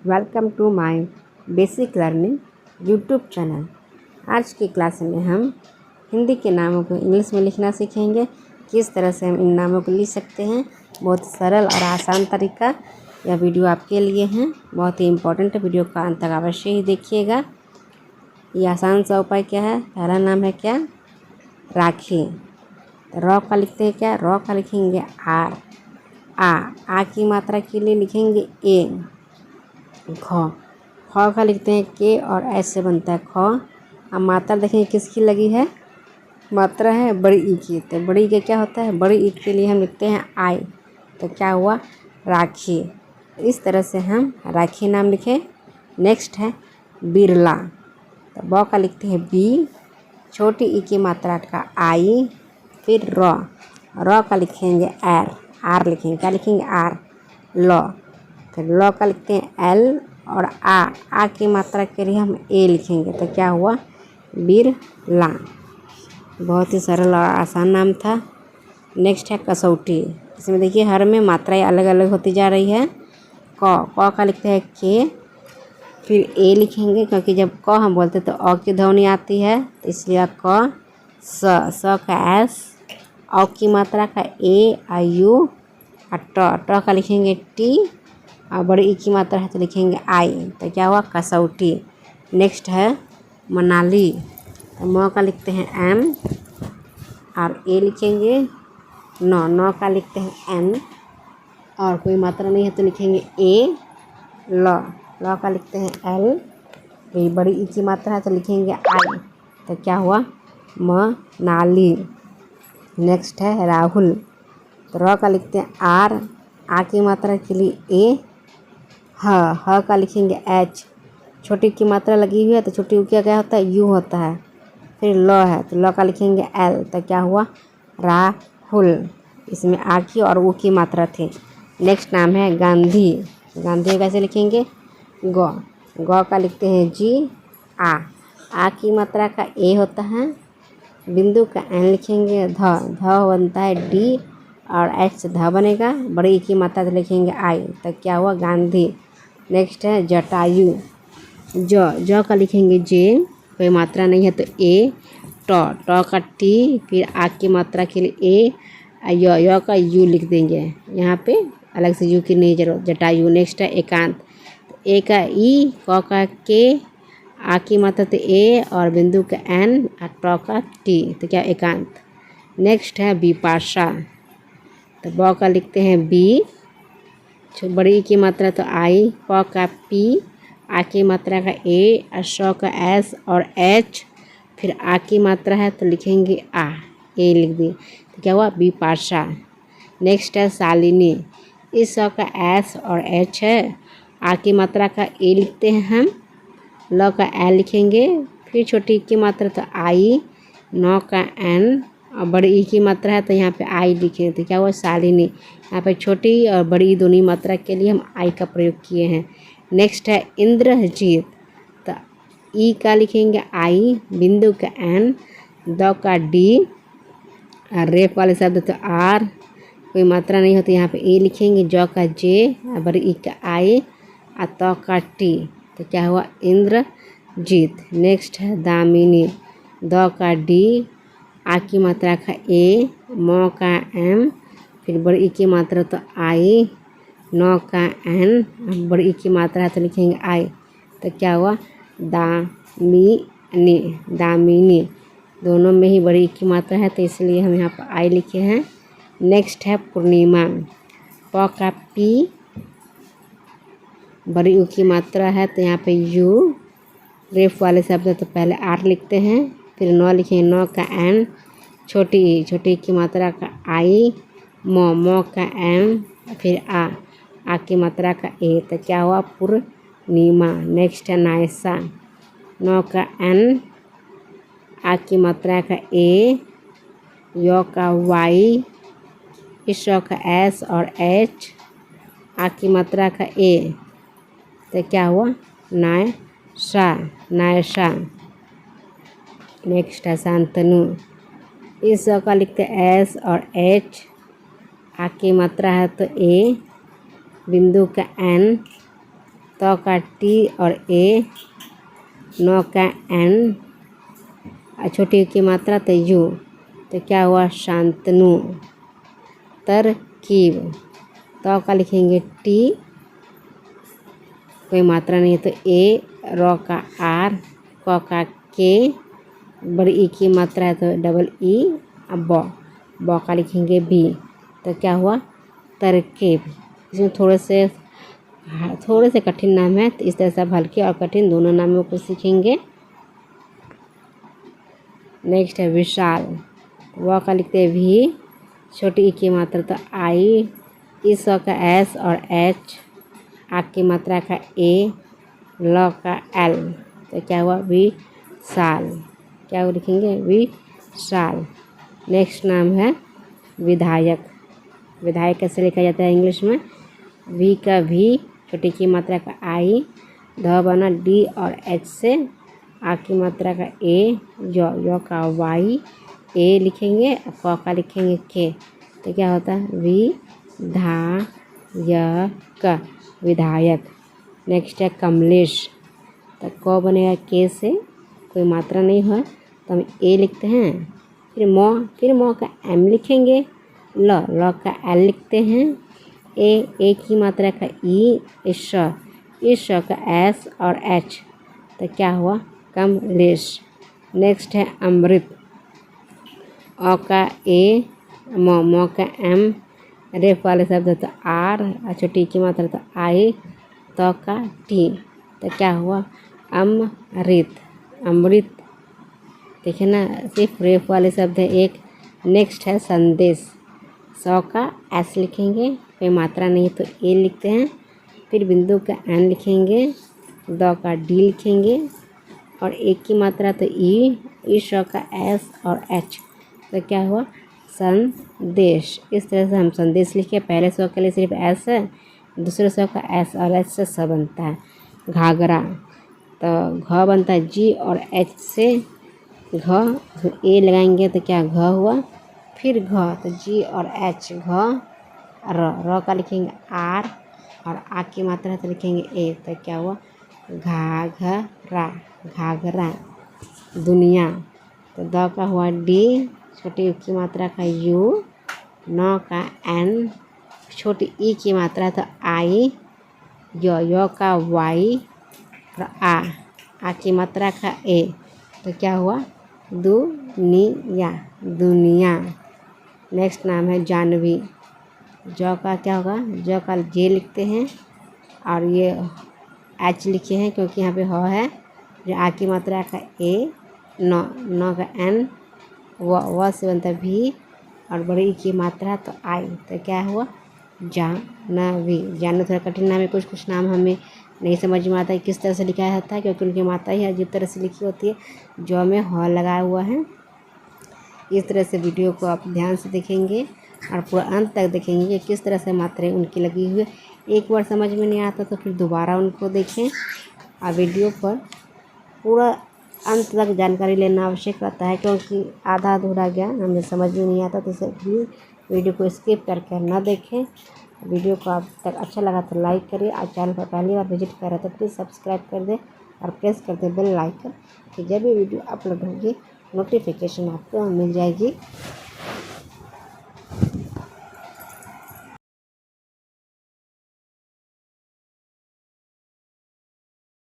Welcome to my basic learning YouTube channel. आज की class में हम हिंदी के नामों को इंग्लिश में लिखना सीखेंगे। किस तरह से हम इन नामों को लिख सकते हैं, बहुत सरल और आसान तरीका। यह वीडियो आपके लिए है, बहुत ही इम्पोर्टेंट है। वीडियो का अंत तक अवश्य ही देखिएगा। ये आसान सा उपाय क्या है? पहला नाम है क्या? राखी। रॉ का लिखते हैं क्या? रॉ का लिखेंगे आर। आ की मात्रा के लिए लिखेंगे ए। ख का लिखते हैं के और एच से बनता है ख। अब मात्रा देखेंगे किसकी लगी है? मात्रा है बड़ी ई की। तो बड़ी ई के क्या होता है? बड़ी ई के लिए हम लिखते हैं आई। तो क्या हुआ? राखी। इस तरह से हम राखी नाम लिखे। नेक्स्ट है बिरला। तो ब का लिखते हैं बी, छोटी ई की मात्रा का आई, फिर रॉ का लिखेंगे आर लिखेंगे। क्या लिखेंगे? आर। लॉ। फिर लॉ का लिखते हैं एल और आ की मात्रा के लिए हम ए लिखेंगे। तो क्या हुआ? बिरला। बहुत ही सरल और आसान नाम था। नेक्स्ट है कसौटी। इसमें देखिए हर में मात्राएं अलग अलग होती जा रही है। क का लिखते हैं के, फिर ए लिखेंगे क्योंकि जब क हम बोलते तो अ की ध्वनि आती है, तो इसलिए क। स का एस, औ की मात्रा का ए और यू, और ट का लिखेंगे टी, और बड़ी ई की मात्रा है तो लिखेंगे आई। तो क्या हुआ? कसौटी। नेक्स्ट है मनाली। तो म का लिखते हैं एम और ए लिखेंगे नौ का लिखते हैं एन, और कोई मात्रा नहीं है तो लिखेंगे ए। लॉ का लिखते हैं एल, फिर बड़ी ई की मात्रा है तो लिखेंगे आई। तो क्या हुआ? मनाली। नेक्स्ट है राहुल। तो रॉ का लिखते हैं आर, आ की मात्रा के लिए ए। ह का लिखेंगे एच, छोटी की मात्रा लगी हुई है तो छोटी का क्या होता है? यू होता है। फिर लॉ है तो लॉ का लिखेंगे एल। तो क्या हुआ? राहुल। इसमें आ की और ऊ की मात्रा थी। नेक्स्ट नाम है गांधी। गांधी कैसे लिखेंगे? गौ का लिखते हैं जी। आ की मात्रा का ए होता है, बिंदु का एन लिखेंगे। ध बनता है डी और एच से ध बनेगा। बड़ी ई की मात्रा से लिखेंगे आई। तो क्या हुआ? गांधी। नेक्स्ट है जटायु। ज का लिखेंगे जे, कोई मात्रा नहीं है तो ए। ट का टी, फिर आ की मात्रा के लिए ए, य का यू लिख देंगे। यहाँ पे अलग से यू की नहीं जरूरत। जटायु। नेक्स्ट है एकांत। ए का ई, क का के, आ की मात्रा तो ए और बिंदु का एन और ट का टी। तो क्या? एकांत। नेक्स्ट है बिपाशा। तो ब का लिखते हैं बी, बड़ी ई की मात्रा तो आई, प का पी, आ की मात्रा का ए और श का एस और एच, फिर आ की मात्रा है तो लिखेंगे आ, ए लिख दिए। तो क्या हुआ? बिपाशा। नेक्स्ट है शालिनी। इस स का एस और एच है, आ की मात्रा का ए लिखते हैं हम, ल का एल लिखेंगे, फिर छोटी की मात्रा तो आई, नौ का एन और बड़ी ई की मात्रा है तो यहाँ पे आई लिखे। तो क्या हुआ? शालिनी। यहाँ पे छोटी और बड़ी दोनों मात्रा के लिए हम आई का प्रयोग किए हैं। नेक्स्ट है इंद्रजीत। तो ई का लिखेंगे आई, बिंदु का एन, द का डी, और रेप वाले शब्द तो आर, कोई मात्रा नहीं होती यहाँ पे ए लिखेंगे। ज का जे और बड़ी ई का आई और त का टी। तो क्या हुआ? इंद्रजीत। नेक्स्ट है दामिनी। द का डी, आ की मात्रा का ए, म का एम, फिर बड़ी ई की मात्रा तो आई, नौ का एन, बड़ी ई की मात्रा है तो लिखेंगे आई। तो क्या हुआ? दामिनी। दामिनी दोनों में ही बड़ी ई की मात्रा है तो इसलिए हम यहाँ पर आई लिखे हैं। नेक्स्ट है पूर्णिमा। प का पी, बड़ी यू की मात्रा है तो यहाँ पे यू, रेफ वाले शब्द तो पहले आर लिखते हैं, फिर नौ लिखेंगे। नौ का एन, छोटी की मात्रा का आई, म का एम, फिर आ की मात्रा का ए। तो क्या हुआ? पूर्णिमा। नेक्स्ट है नायसा। नौ का एन, आ की मात्रा का ए, य का वाई, इस का एस और एच, आ की मात्रा का ए। तो क्या हुआ? नायसा। नेक्स्ट है शांतनु। इस का लिखते एस और एच, आ की मात्रा है तो ए, बिंदु का एन, तो का टी और ए, नो का एन, छोटी की मात्रा तो यू, तो क्या हुआ शांतनु। तरकीब, तो का लिखेंगे टी, कोई मात्रा नहीं है तो ए, रो का आर, क का के, बड़ी ई की मात्रा है तो डबल ई, अब ब का लिखेंगे बी, तो क्या हुआ तरकीब। इसमें थोड़े से कठिन नाम है, तो इस तरह से आप हल्के और कठिन दोनों नामों को सीखेंगे। नेक्स्ट है विशाल, व का लिखते हैं वी, छोटी ई की मात्रा तो आई, इस का एस और एच, आ की मात्रा का ए, ल का एल, तो क्या हुआ विशाल। क्या वो लिखेंगे विशाल। नेक्स्ट नाम है विधायक। विधायक कैसे लिखा जाता है इंग्लिश में, वी का वी, छोटी की मात्रा का आई, ध बना डी और एच से, आ की मात्रा का ए, यो का वाई, ए लिखेंगे, क का लिखेंगे के, तो क्या होता है विधायक, विधायक। नेक्स्ट है कमलेश, तो क बनेगा के से, कोई मात्रा नहीं है तो हम ए लिखते हैं, फिर मो का एम लिखेंगे, ल का एल लिखते हैं, ए की मात्रा का ई, इस का एस और एच, तो क्या हुआ कमलेश। नेक्स्ट है अमृत, अ का ए, मो का एम, रेफ वाले शब्द तो आर, छोटी की मात्रा तो आई, तो का टी, तो क्या हुआ अमृत, अमृत। देखिए ना, सिर्फ रेफ वाले शब्द है एक। नेक्स्ट है संदेश, सौ का एस लिखेंगे, कोई मात्रा नहीं तो ए लिखते हैं, फिर बिंदु का एन लिखेंगे, द का डी लिखेंगे, और एक की मात्रा तो ई, इस का एस और एच, तो क्या हुआ संदेश। इस तरह से हम संदेश लिखे। पहले सौ के लिए सिर्फ एस है, दूसरे सौ का एस और एच से स बनता है। घाघरा, तो घ बनता है जी और एच से, घ ए लगाएंगे तो क्या घ हुआ, फिर घ तो जी और एच, घ र का लिखेंगे आर, और आ की मात्रा तो लिखेंगे ए, तो क्या हुआ घाघरा, घाघरा। दुनिया, तो द का हुआ डी, छोटी की मात्रा का यू, न का एन, छोटी ई की मात्रा तो आई, यो का वाई, और आ की मात्रा का ए, तो क्या हुआ दुनिया, दुनिया। नेक्स्ट नाम है जानवी, जौ का क्या होगा, जौ का जे लिखते हैं, और ये एच लिखे हैं क्योंकि यहाँ पे ह है, जो आ की मात्रा का ए, न का एन, व से बनता है भी, और बड़ी ई की मात्रा तो आई, तो क्या हुआ जानवी। जानवी थोड़ा कठिन नाम है, कुछ नाम हमें नहीं समझ में आता है किस तरह से लिखा जाता है, क्योंकि उनकी मात्रा ही अजीब तरह से लिखी होती है। जो में ह लगाया हुआ है। इस तरह से वीडियो को आप ध्यान से देखेंगे और पूरा अंत तक देखेंगे कि किस तरह से मात्राएं उनकी लगी हुई है। एक बार समझ में नहीं आता तो फिर दोबारा उनको देखें, और वीडियो पर पूरा अंत तक जानकारी लेना आवश्यक रहता है, क्योंकि आधा अधूरा ज्ञान हमें समझ में नहीं आता, तो इसे प्लीज़ वीडियो को स्किप करके ना देखें। वीडियो को आप तक अच्छा लगा तो लाइक करिए, और चैनल पर पहली बार विजिट कर रहे तो प्लीज़ सब्सक्राइब कर दें और प्रेस कर दें बेल आइकन, कि जब भी वीडियो अपलोड होगी नोटिफिकेशन आपको मिल जाएगी।